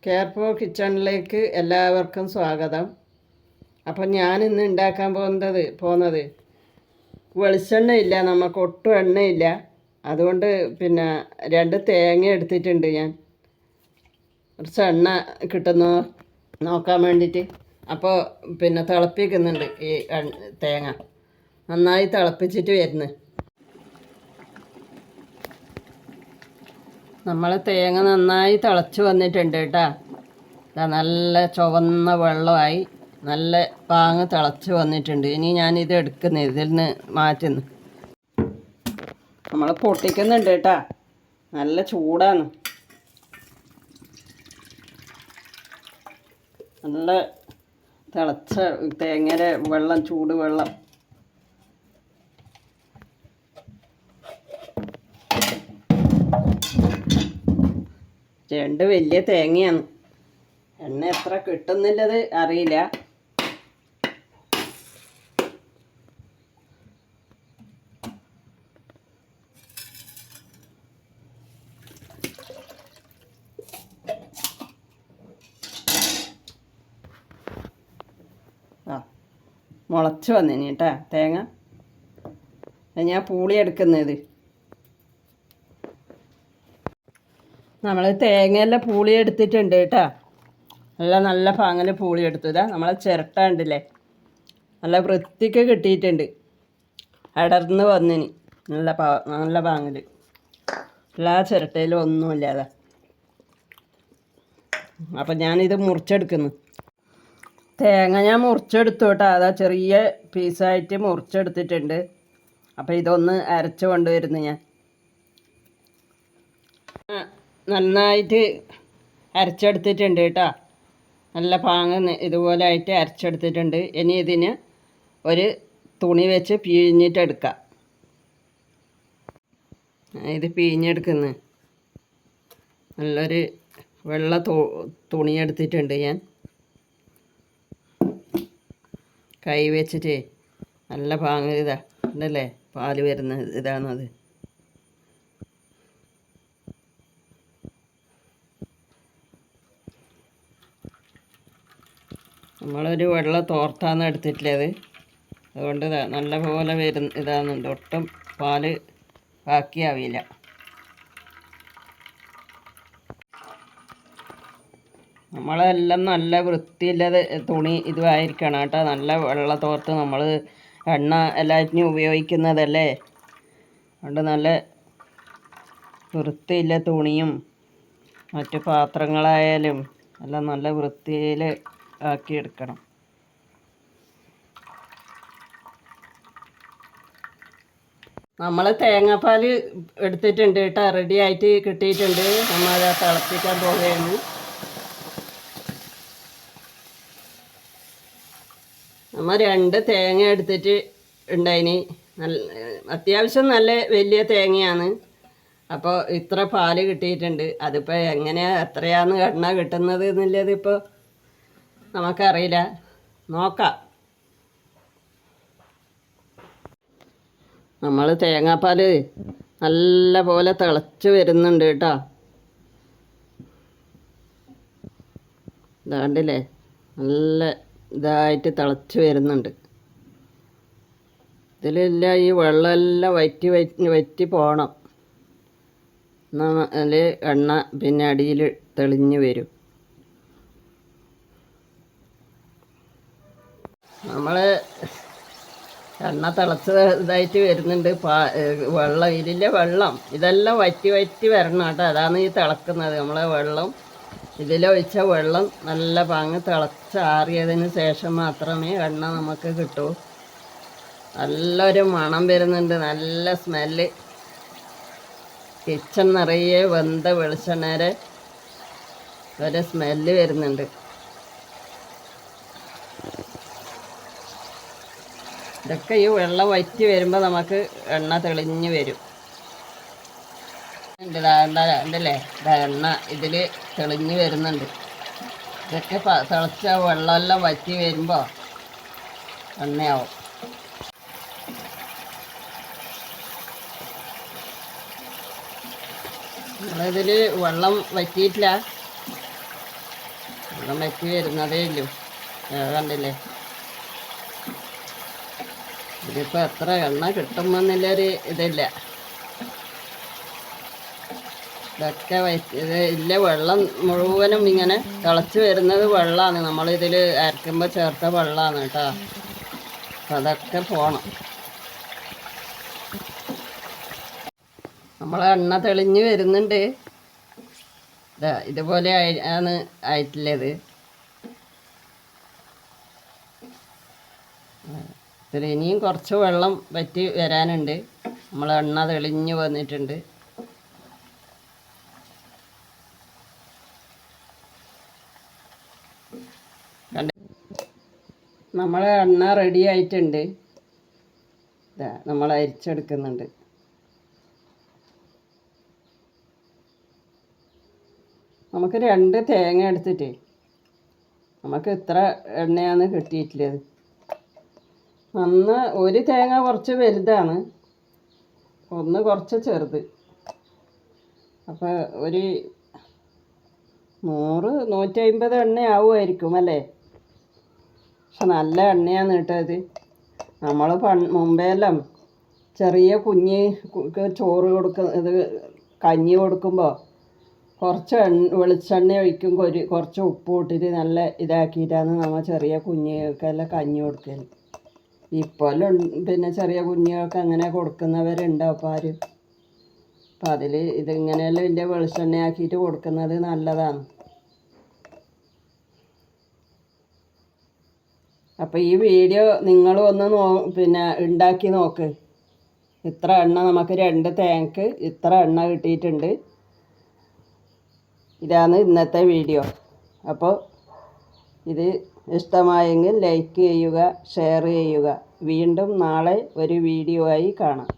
കെയർഫോ കിച്ചണിലേക്ക് എല്ലാവർക്കും സ്വാഗതം. അപ്പം ഞാനിന്ന് ഉണ്ടാക്കാൻ പോകുന്നത് വെളിച്ചെണ്ണയില്ല, നമുക്ക് ഒട്ടും എണ്ണയില്ല. അതുകൊണ്ട് പിന്നെ 2 തേങ്ങ എടുത്തിട്ടുണ്ട് ഞാൻ. കുറച്ച് എണ്ണ കിട്ടുന്നു നോക്കാൻ വേണ്ടിയിട്ട്. അപ്പോൾ പിന്നെ തിളപ്പിക്കുന്നുണ്ട് ഈ തേങ്ങ. നന്നായി തിളപ്പിച്ചിട്ട് വരുന്നു. നമ്മൾ തേങ്ങ നന്നായി തിളച്ച് വന്നിട്ടുണ്ട് കേട്ടോ. നല്ല ചുവന്ന വെള്ളമായി നല്ല പാങ്ങ് തിളച്ച് വന്നിട്ടുണ്ട്. ഇനി ഞാനിത് എടുക്കുന്നു, ഇതിൽ നിന്ന് മാറ്റുന്നു. നമ്മൾ പൊട്ടിക്കുന്നുണ്ട് കേട്ടോ, നല്ല ചൂടാണ്. നല്ല തിളച്ച തേങ്ങയുടെ വെള്ളം, ചൂട് വെള്ളം. രണ്ട് വലിയ തേങ്ങയാണ്. എണ്ണ എത്ര കിട്ടുന്നില്ലത് അറിയില്ല. മുളച്ച് വന്നിനി കേട്ടാ തേങ്ങ. ഞാൻ പൂളി എടുക്കുന്നത്. നമ്മൾ തേങ്ങയെല്ലാം പൂളി എടുത്തിട്ടുണ്ട് കേട്ടോ. നല്ല പാങ്ങിൽ പൂളി എടുത്തതാ. നമ്മളെ ചിരട്ട ഉണ്ടല്ലേ, നല്ല വൃത്തിക്ക് കിട്ടിയിട്ടുണ്ട്. അടർന്ന് വന്നിനി നല്ല പാങ്ങിൽ. എല്ലാ ചിരട്ടയിലും ഒന്നുമില്ലാതെ. അപ്പം ഞാനിത് മുറിച്ചെടുക്കുന്നു. തേങ്ങ ഞാൻ മുറിച്ചെടുത്തു കേട്ടോ. അതാ ചെറിയ പീസായിട്ട് മുറിച്ചെടുത്തിട്ടുണ്ട്. അപ്പം ഇതൊന്ന് അരച്ച് കൊണ്ടുവരുന്നു ഞാൻ. നന്നായിട്ട് അരച്ചെടുത്തിട്ടുണ്ട് കേട്ടോ. നല്ല പാങ്ങ് ഇതുപോലെ ആയിട്ട് അരച്ചെടുത്തിട്ടുണ്ട്. ഇനി ഇതിന് ഒരു തുണി വെച്ച് പിഴിഞ്ഞിട്ടെടുക്കാം. ഇത് പിഴിഞ്ഞെടുക്കുന്നു. നല്ലൊരു വെള്ള തുണി എടുത്തിട്ടുണ്ട് ഞാൻ. കൈ വെച്ചിട്ട് നല്ല പാങ്ങ് ഇതാ ഉണ്ടല്ലേ, പാല് വരുന്ന ഇതാണത്. നമ്മളൊരു വെള്ള തോർത്താണ് എടുത്തിട്ടുള്ളത്. അതുകൊണ്ട് നല്ല പോലെ ഇതാകുന്നുണ്ട്. ഒട്ടും പാല് ബാക്കിയാവില്ല. നമ്മളെല്ലാം നല്ല വൃത്തിയില്ലത് തുണി ഇതുമായിരിക്കണം കേട്ടോ. നല്ല വെള്ള തോർത്ത് നമ്മൾ എണ്ണ എല്ലാറ്റിനും ഉപയോഗിക്കുന്നതല്ലേ. അതുകൊണ്ട് നല്ല വൃത്തിയില്ല തുണിയും മറ്റു പാത്രങ്ങളായാലും എല്ലാം നല്ല വൃത്തിയിൽ ആക്കിയെടുക്കണം. നമ്മൾ തേങ്ങാപ്പാൽ എടുത്തിട്ടുണ്ട് കേട്ടോ. റെഡി ആയിട്ട് കിട്ടിയിട്ടുണ്ട്. നമ്മൾ തിളപ്പിക്കാൻ പോവുകയാണ്. നമ്മൾ 2 തേങ്ങ എടുത്തിട്ട് ഉണ്ടായിന്. അത്യാവശ്യം നല്ല വലിയ തേങ്ങയാണ്. അപ്പോൾ ഇത്ര പാല് കിട്ടിയിട്ടുണ്ട്. അതിപ്പോൾ എത്രയാന്ന് എണ്ണ കിട്ടുന്നത് എന്നുള്ളത് ഇപ്പോൾ നമുക്കറിയില്ല. നോക്കാം. നമ്മൾ തേങ്ങാപ്പാൽ നല്ല പോലെ തിളച്ച് വരുന്നുണ്ട് കേട്ടോ. ഇതാണ്ടില്ലേ, നല്ല ഇതായിട്ട് തിളച്ച് വരുന്നുണ്ട്. ഇതിലെല്ലാം ഈ വെള്ളമെല്ലാം വറ്റി പോകണം. എന്നാൽ എണ്ണ പിന്നെ അടിയിൽ തെളിഞ്ഞ് വരും. നമ്മൾ എണ്ണ തിളച്ച് ഇതായിട്ട് വരുന്നുണ്ട്. വെള്ളം ഇതിലെ വെള്ളം ഇതെല്ലാം വറ്റി വരണം കേട്ടോ. അതാണ് ഈ തിളക്കുന്നത്. നമ്മളെ വെള്ളം ഇതിലൊഴിച്ച വെള്ളം നല്ല പാങ്ങ് തിളച്ചാറിയതിന് ശേഷം മാത്രമേ എണ്ണ നമുക്ക് കിട്ടൂ. നല്ലൊരു മണം വരുന്നുണ്ട്, നല്ല സ്മെല്ല്. കിച്ചൺ നിറയെ വെന്ത വെളിച്ചെണ്ണയുടെ ഒരു സ്മെല്ല് വരുന്നുണ്ട്. ഇതൊക്കെ ഈ വെള്ളം വറ്റി വരുമ്പോൾ നമുക്ക് എണ്ണ തെളിഞ്ഞ് വരും. ഉണ്ടല്ലേ, എണ്ണ ഇതിൽ തെളിഞ്ഞ് വരുന്നുണ്ട്. ഇതൊക്കെ തിളച്ച വെള്ളമെല്ലാം വറ്റി വരുമ്പോൾ എണ്ണയാവും. നമ്മളിതിൽ വെള്ളം വറ്റിയിട്ടില്ല. വെള്ളം വറ്റി വരുന്നതേ ഉള്ളൂ. കണ്ടില്ലേ, ഇതിപ്പോൾ എത്ര എണ്ണ കിട്ടുമെന്നുള്ളൊരു ഇതില്ല. ഇതൊക്കെ ഇത് ഇല്ല, വെള്ളം മുഴുവനും ഇങ്ങനെ തിളച്ച് വരുന്നത് വെള്ളമാണ്. നമ്മളിതിൽ അരക്കുമ്പോൾ ചേർത്ത വെള്ളമാണ് കേട്ടോ. അപ്പം അതൊക്കെ പോകണം. നമ്മൾ എണ്ണ തെളിഞ്ഞ് വരുന്നുണ്ട്. ഇതുപോലെ ആണ് ആയിട്ടുള്ളത്. ഇതിൽ ഇനിയും കുറച്ച് വെള്ളം വറ്റി വരാനുണ്ട്. നമ്മൾ എണ്ണ തെളിഞ്ഞ് വന്നിട്ടുണ്ട്. നമ്മളെ എണ്ണ റെഡി ആയിട്ടുണ്ട്. നമ്മൾ അരിച്ചെടുക്കുന്നുണ്ട്. നമുക്ക് 2 തേങ്ങ എടുത്തിട്ട് നമുക്ക് ഇത്ര എണ്ണയാണ് കിട്ടിയിട്ടുള്ളത്. ഒരു തേങ്ങ കുറച്ച് വലുതാണ്, ഒന്ന് കുറച്ച് ചെറുത്. അപ്പോൾ ഒരു 100-150 എണ്ണ ആവുമായിരിക്കും അല്ലേ? പക്ഷെ നല്ല എണ്ണയാണ് കേട്ടത്. നമ്മൾ മുമ്പേല്ലാം ചെറിയ കുഞ്ഞ് ചോറ് ഇത് കഞ്ഞി കൊടുക്കുമ്പോൾ കുറച്ച് വെളിച്ചെണ്ണ ഒഴിക്കും, കുറച്ച് ഉപ്പ് ഇട്ടിട്ട് നല്ല ഇതാക്കിയിട്ടാണ് നമ്മൾ ചെറിയ കുഞ്ഞുങ്ങൾക്കെല്ലാം കഞ്ഞി കൊടുക്കൽ. ഇപ്പോൾ പിന്നെ ചെറിയ കുഞ്ഞുങ്ങൾക്ക് അങ്ങനെ കൊടുക്കുന്നവരുണ്ടാവും. അപ്പോൾ ആരും അപ്പം അതിൽ ഇതിങ്ങനെയെല്ലാം ഇതിൻ്റെ വെളിച്ചെണ്ണ ആക്കിയിട്ട് കൊടുക്കുന്നത് നല്ലതാണ്. അപ്പോൾ ഈ വീഡിയോ നിങ്ങളും ഒന്ന് പിന്നെ ഉണ്ടാക്കി നോക്ക്. ഇത്ര എണ്ണ നമുക്ക് 2 തേങ്ങക്ക് ഇത്ര എണ്ണ കിട്ടിയിട്ടുണ്ട്. ഇതാണ് ഇന്നത്തെ വീഡിയോ. അപ്പോൾ ഇത് ഇഷ്ടമായെങ്കിൽ ലൈക്ക് ചെയ്യുക, ഷെയർ ചെയ്യുക. വീണ്ടും നാളെ ഒരു വീഡിയോ ആയി കാണാം.